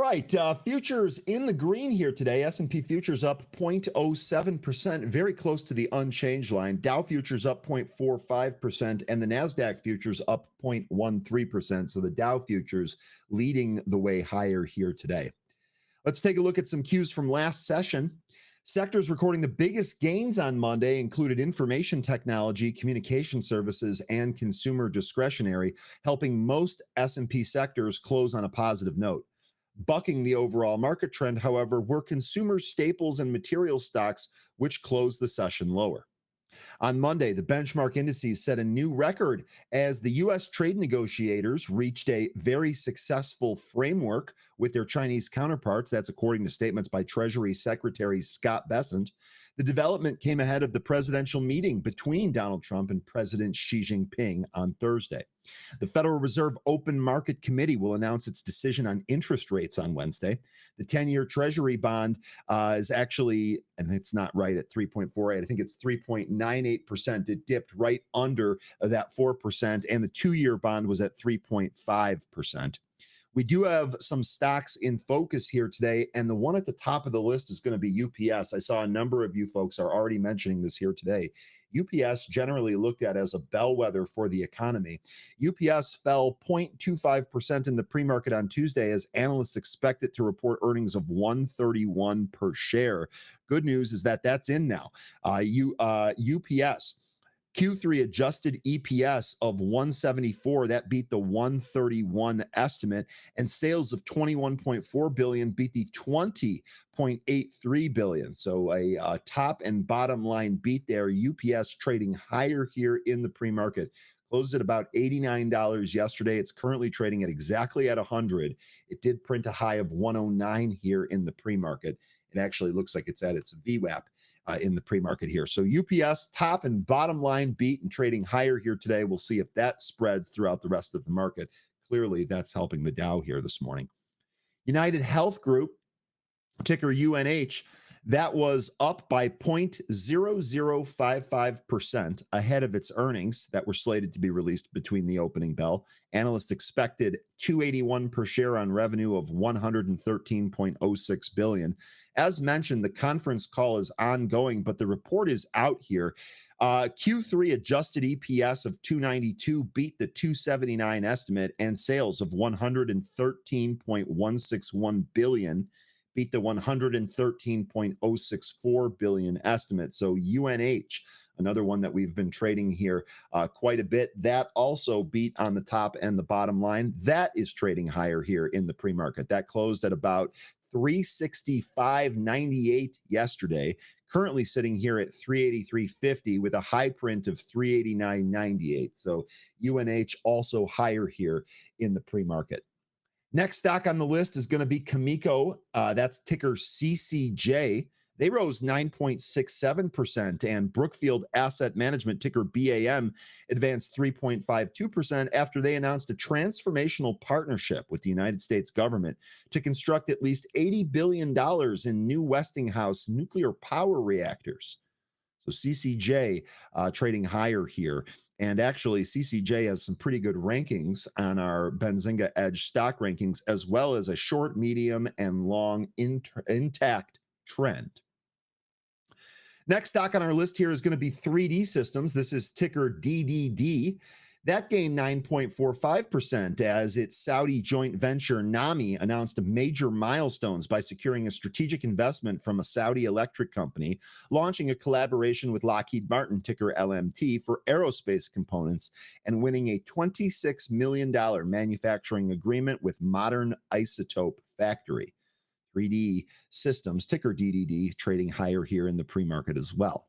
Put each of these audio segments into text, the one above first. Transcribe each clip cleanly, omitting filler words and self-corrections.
right, futures in the green here today. S&P futures up 0.07%, very close to the unchanged line. Dow futures up 0.45%, and the Nasdaq futures up 0.13%. So the Dow futures leading the way higher here today. Let's take a look at some cues from last session. Sectors recording the biggest gains on Monday included information technology, communication services, and consumer discretionary, helping most S&P sectors close on a positive note. Bucking the overall market trend, however, were consumer staples and material stocks, which closed the session lower. On Monday, the benchmark indices set a new record as the U.S. trade negotiators reached a very successful framework with their Chinese counterparts. That's according to statements by Treasury Secretary Scott Bessent. The development came ahead of the presidential meeting between Donald Trump and President Xi Jinping on Thursday. The Federal Reserve Open Market Committee will announce its decision on interest rates on Wednesday. The 10-year Treasury bond is actually, and it's not right at 3.48, I think it's 3.98%. It dipped right under that 4%, and the 2-year bond was at 3.5%. We do have some stocks in focus here today, and the one at the top of the list is going to be UPS. I saw a number of you folks are already mentioning this here today. UPS generally looked at as a bellwether for the economy. UPS fell 0.25% in the pre-market on Tuesday as analysts expect it to report earnings of $1.31 per share. Good news is that that's in now. UPS Q3 adjusted EPS of 174, that beat the 131 estimate, and sales of 21.4 billion beat the 20.83 billion. So a top and bottom line beat there. UPS trading higher here in the pre-market. Closed at about $89 yesterday. It's currently trading at exactly at 100. It did print a high of 109 here in the pre-market. It actually looks like it's at its VWAP. In the pre-market here. So UPS top and bottom line beat and trading higher here today. We'll see if that spreads throughout the rest of the market. Clearly, that's helping the Dow here this morning. UnitedHealth Group, ticker UNH, that was up by 0.0055% ahead of its earnings that were slated to be released between the opening bell. Analysts expected $281 per share on revenue of $113.06 billion. As mentioned, the conference call is ongoing, but the report is out here. Q3 adjusted EPS of $2.92 beat the $2.79 estimate, and sales of $113.161 billion beat the $113.064 billion estimate. So UNH, another one that we've been trading here quite a bit, that also beat on the top and the bottom line. That is trading higher here in the pre-market. That closed at about 365.98 yesterday, currently sitting here at 383.50 with a high print of 389.98. So UNH also higher here in the pre-market. Next stock on the list is going to be Cameco. That's ticker CCJ. They rose 9.67%, and Brookfield Asset Management, ticker BAM, advanced 3.52% after they announced a transformational partnership with the United States government to construct at least $80 billion in new Westinghouse nuclear power reactors. So CCJ trading higher here. And actually, CCJ has some pretty good rankings on our Benzinga Edge stock rankings, as well as a short, medium, and long intact trend. Next stock on our list here is going to be 3D Systems. This is ticker DDD. That gained 9.45% as its Saudi joint venture NAMI announced major milestones by securing a strategic investment from a Saudi electric company, launching a collaboration with Lockheed Martin, ticker LMT, for aerospace components, and winning a $26 million manufacturing agreement with Modern Isotope Factory. 3D Systems, ticker DDD, trading higher here in the pre-market as well.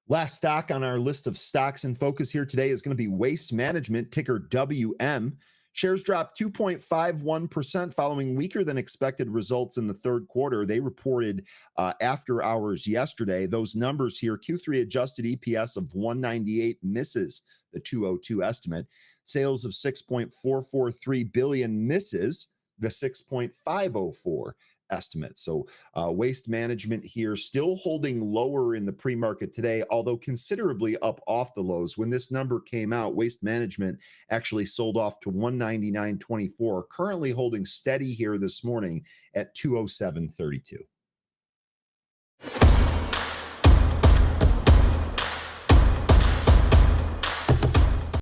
Last stock on our list of stocks in focus here today is going to be Waste Management, ticker WM. Shares dropped 2.51% following weaker than expected results in the third quarter. They reported after hours yesterday. Those numbers here, Q3 adjusted EPS of 198 misses the 202 estimate. Sales of 6.443 billion misses the 6.504 estimate. So Waste Management here still holding lower in the pre-market today, although considerably up off the lows. When this number came out, Waste Management actually sold off to 199.24, currently holding steady here this morning at 207.32.